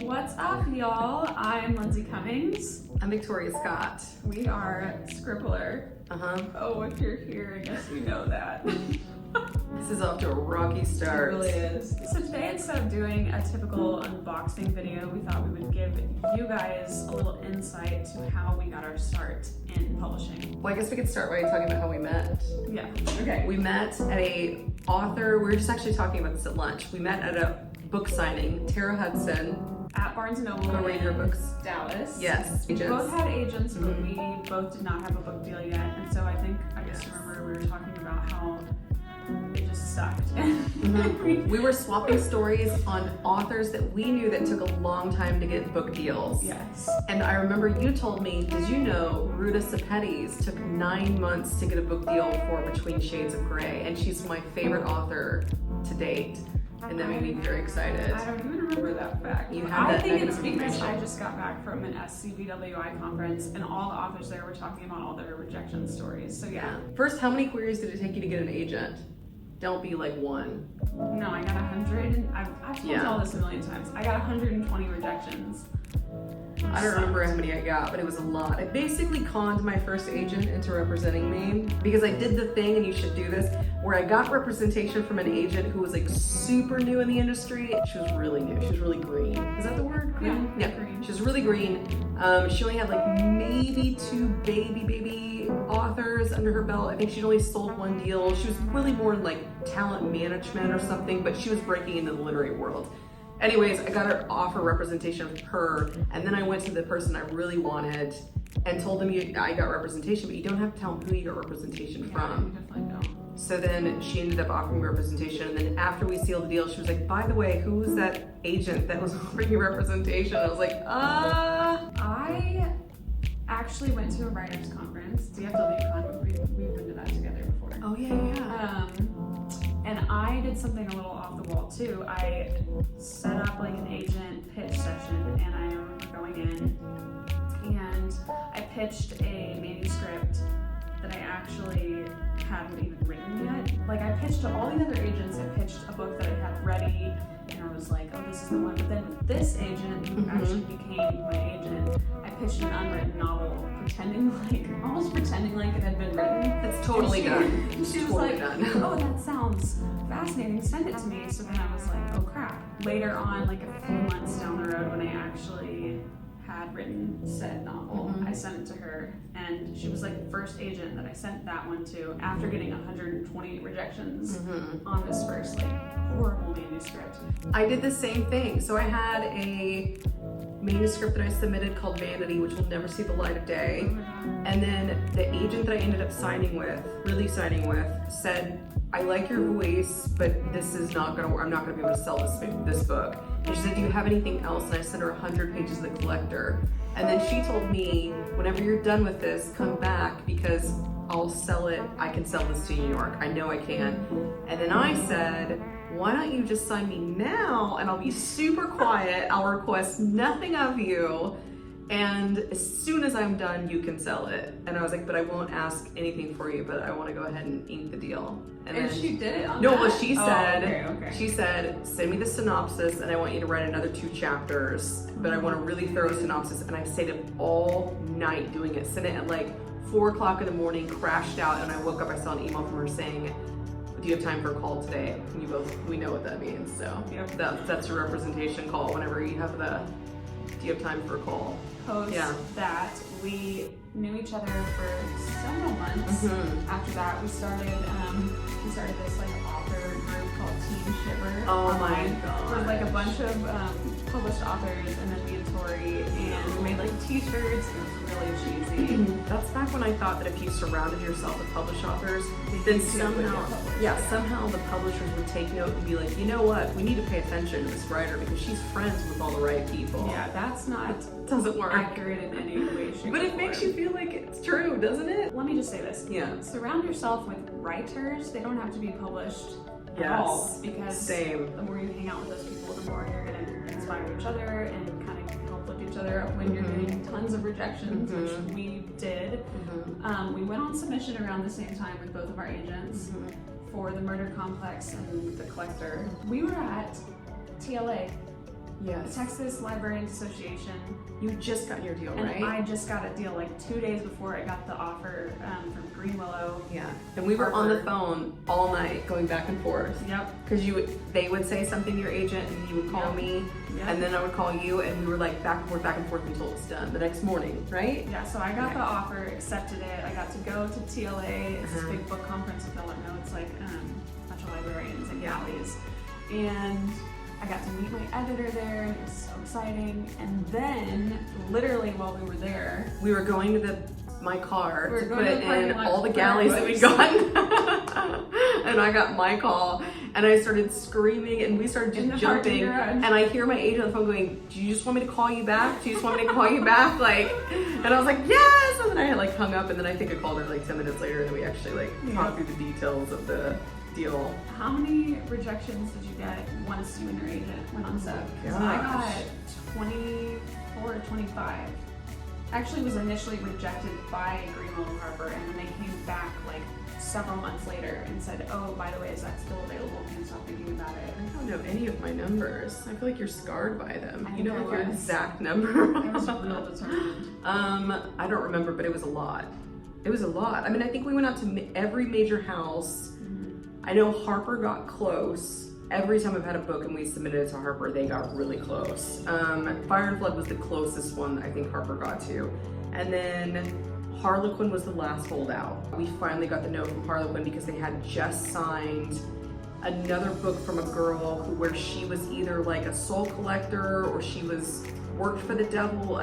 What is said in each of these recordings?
What's up, y'all? I'm Lindsay Cummings. I'm Victoria Scott. We are Scribbler. Oh, if you're here, I guess you know that. This is off to a rocky start. It really is. So today, instead of doing a typical unboxing video, we thought we would give you guys a little insight to how we got our start in publishing. Well, I guess we could start by talking about how we met. Yeah. Okay. We met at a author, we were just actually talking about this at lunch. We met at a book signing, Tara Hudson. At Barnes & Noble. Go read her books. Dallas. Yes. We both had agents, but Mm-hmm. we both did not have a book deal yet. And so I just remember we were talking about how it just sucked. Mm-hmm. We were swapping stories on authors that we knew that took a long time to get book deals. Yes. And I remember you told me, did you know Ruta Sepetys took 9 months to get a book deal for Between Shades of Grey, and she's my favorite author to date. And that made me very excited. I don't even remember that fact. You had I that think it's negative because information. I just got back from an SCBWI conference and all the authors there were talking about all their rejection stories. So yeah. First, how many queries did it take you to get an agent? Don't be like one. No, I got 100. And I've told you all this a million times. I got 120 rejections. I don't remember how many I got, but it was a lot. I basically conned my first agent into representing me because I did the thing, and you should do this, where I got representation from an agent who was like super new in the industry. She was really new. She was really green. Is that the word? Green? Yeah, green. She was really green. She only had like maybe 2 baby authors under her belt. I think she'd only sold 1 deal. She was really more in like talent management or something, but she was breaking into the literary world. Anyways, I got her offer representation from her, and then I went to the person I really wanted and told them I got representation, but you don't have to tell them who you got representation from. You definitely don't. So then she ended up offering me representation, and then after we sealed the deal, she was like, by the way, who was that agent that was offering you representation? I was like, I actually went to a writer's conference, DFWCon. We've been to that together before. Oh yeah. And I did something a little off the wall too. I set up like an agent pitch session, and I remember going in and I pitched a manuscript that I actually hadn't even written yet. Like I pitched to all the other agents, I pitched a book that I had ready, and I was like, oh, this is the one. But then this agent, who actually became my agent, I pitched an unwritten novel, almost pretending like it had been written. It's totally done. She was Totally like, done. oh, that sounds fascinating, send it to me. So then I was like, oh crap. Later on, like a few months down the road, when I actually had written said novel, I sent it to her, and she was like the first agent that I sent that one to after getting 120 rejections on this first like horrible manuscript. I did the same thing. So I had a manuscript that I submitted called Vanity, which will never see the light of day. And then the agent that I ended up really signing with, said, I like your voice, but this is not gonna work. I'm not gonna be able to sell this book. And she said, do you have anything else? And I sent her 100 pages of The Collector. And then she told me, whenever you're done with this, come back because I'll sell it. I can sell this to New York. I know I can. And then I said, why don't you just sign me now, and I'll be super quiet. I'll request nothing of you. And as soon as I'm done, you can sell it. And I was like, but I won't ask anything for you, but I want to go ahead and ink the deal. And then she did it on No, that? well, she said, okay. she said, send me the synopsis, and I want you to write another 2 chapters, but I want a really thorough synopsis. And I stayed up all night doing it. Sent it at like 4 o'clock in the morning, crashed out, and I woke up, I saw an email from her saying, do you have time for a call today? And we know what that means. So that's your representation call whenever you have do you have time for a call? Post that, we knew each other for several months. After that, we started this like author group called Team Shiver. Oh my god! It was like a bunch of published authors, and then me and Tori, and we made like t-shirts. It was really cheesy. That's back when I thought that if you surrounded yourself with published authors, then somehow the publishers would take note and be like, you know what, we need to pay attention to this writer because she's friends with all the right people. Yeah, that's not doesn't work accurate in any way, shape, but it makes you feel like it's true, doesn't it? Let me just say this. Yeah. Surround yourself with writers. They don't have to be published at all, because the more you hang out with those people, the more you're going to inspire each other and kind of help lift each other up when you're getting tons of rejections, which we did. We went on submission around the same time with both of our agents for The Murder Complex and The Collector. We were at TLA the Yes. Texas Librarians Association. You just got your deal, And right? I just got a deal like 2 days before I got the offer from Green Willow. Yeah. And we were on the Harper. phone all night going back and forth. Yep. Because they would say something to your agent and you would call Yep. me Yep. and then I would call you and we were like back and forth until it was done the next morning, right? Yeah, so I got Okay. the offer, accepted it. I got to go to TLA. It's this big book conference, if y'all don't know. It's like a bunch of librarians and galleys. And I got to meet my editor there, and it was so exciting. And then, literally while we were there, We were going to my car We were to going put to the parking in lot all the to put our galleys that we'd books. gotten. And I got my call and I started screaming and we started In just the parking jumping. garage. And I hear my agent on the phone going, "Do you just want me to call you back? Do you just want me to call you back?" Like, and I was like, "Yes!" And then I had like hung up and then I think I called her like 10 minutes later and then we actually like talked through the details of the deal. how many rejections did you get once you and your agent went on set? 'Cause I got 24 or 25. Actually was initially rejected by Greenwell and Harper, and then they came back like several months later and said, "Oh, by the way, is that still available? Can you stop thinking about it?" I don't know any of my numbers. I feel like you're scarred by them. I You know think like I your was. exact number. I was real determined. I don't remember, but it was a lot. It was a lot. I mean, I think we went out to every major house. I know Harper got close. Every time I've had a book and we submitted it to Harper, they got really close. Fire and Flood was the closest one I think Harper got to. And then Harlequin was the last holdout. We finally got the note from Harlequin because they had just signed another book from a girl where she was either like a soul collector or she worked for the devil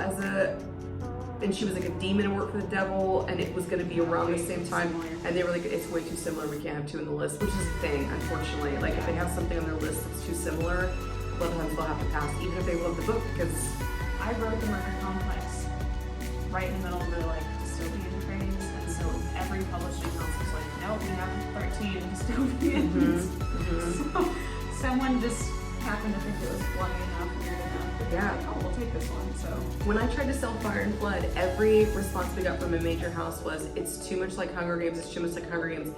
and she was like a demon and worked for the devil, and it was going to be around the same time. And they were like, "It's way too similar. We can't have two in the list," which is the thing, unfortunately. Like if they have something on their list that's too similar, a lot of times they'll have to pass, even if they love the book, because I wrote the Murder Complex right in the middle of the like dystopian craze, and so every publishing house was like, "Nope, we have 13 dystopians." So someone just happened to think it was bloody enough, weird enough. Yeah. Like, "Oh, we'll take this one." So when I tried to sell Fire and Flood, every response we got from a major house was, "It's too much like Hunger Games, it's too much like Hunger Games."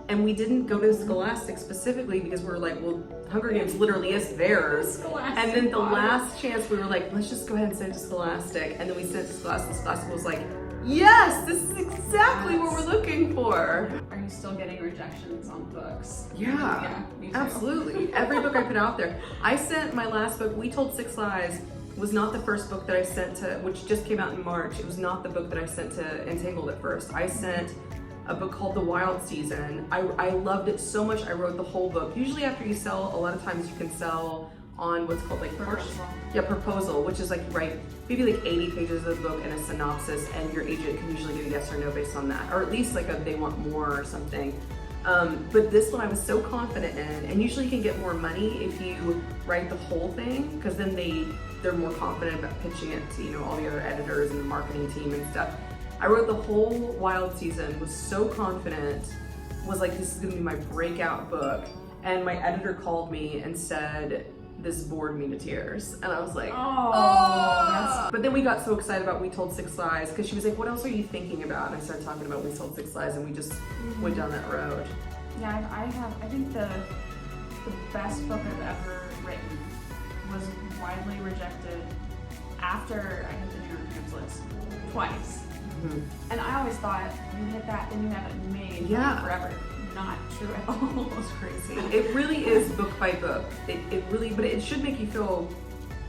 And we didn't go to Scholastic specifically because we were like, well, Hunger Games literally is theirs. Scholastic And then the bought it. last chance we were like, let's just go ahead and send it to Scholastic. And then we sent it to Scholastic. Scholastic was like, yes, this is exactly what we're looking for. are you still getting rejections on books? Yeah, me too. absolutely. Every book I put out there. I sent my last book, We Told Six Lies, was not the first book that I sent to, which just came out in March. It was not the book that I sent to Entangled at first. I sent a book called The Wild Season. I loved it so much, I wrote the whole book. Usually after you sell, a lot of times you can sell on what's called like proposal, which is like you write maybe like 80 pages of the book and a synopsis, and your agent can usually get a yes or no based on that, or at least like they want more or something. But this one I was so confident in, and usually you can get more money if you write the whole thing, because then they're more confident about pitching it to all the other editors and the marketing team and stuff. I wrote the whole Wild Season, was so confident, was like, this is gonna be my breakout book. And my editor called me and said, this bored me to tears. And I was like, Oh, But then we got so excited about We Told Six Lies, because she was like, what else are you thinking about? And I started talking about We Told Six Lies, and we just went down that road. yeah, I think the best book I've ever written was widely rejected after I hit the New York Times list twice. And I always thought, you hit that, then you have it made forever. Not true at all. It's crazy. It really is book by book. It really, but it should make you feel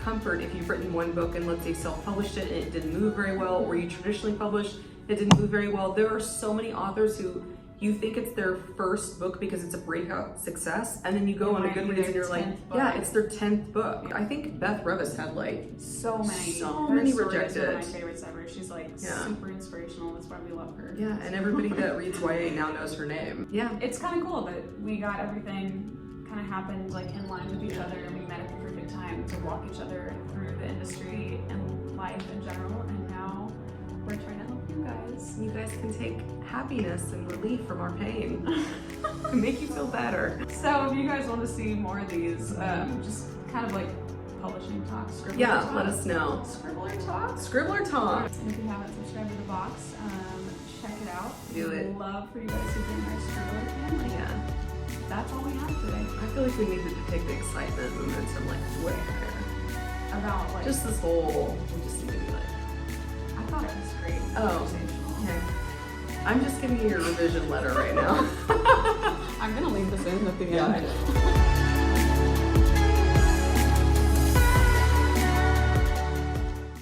comfort if you've written one book and let's say self-published it and it didn't move very well, or you traditionally published, it didn't move very well. There are so many authors who you think it's their first book because it's a breakout success, and then you go on to Goodreads and you're like, yeah, it's their 10th book. I think Beth Revis had like so many many Her story is rejected. one of my favorites ever. She's like super inspirational. That's why we love her. Yeah, and everybody that reads YA now knows her name. Yeah. It's kind of cool that we got everything kind of happened like in line with each other, and we met at the perfect time to walk each other through the industry and life in general, and now we're trying to help you guys. You guys can take happiness and relief from our pain and make you feel better. So if you guys want to see more of these, just kind of like publishing talk, scribbler talk. Let us know. Scribbler talk. Scribbler talk. And if you haven't subscribed to the box, check it out. Do it. We'd love for you guys to join our Scribbler family. Yeah. That's all we have today. I feel like we needed to take the excitement momentum like way higher. Just this whole, just need to be like, I thought it was great. Oh. Conversational. okay. I'm just giving you your revision letter right now. I'm gonna leave this in at the Yeah, I end. know.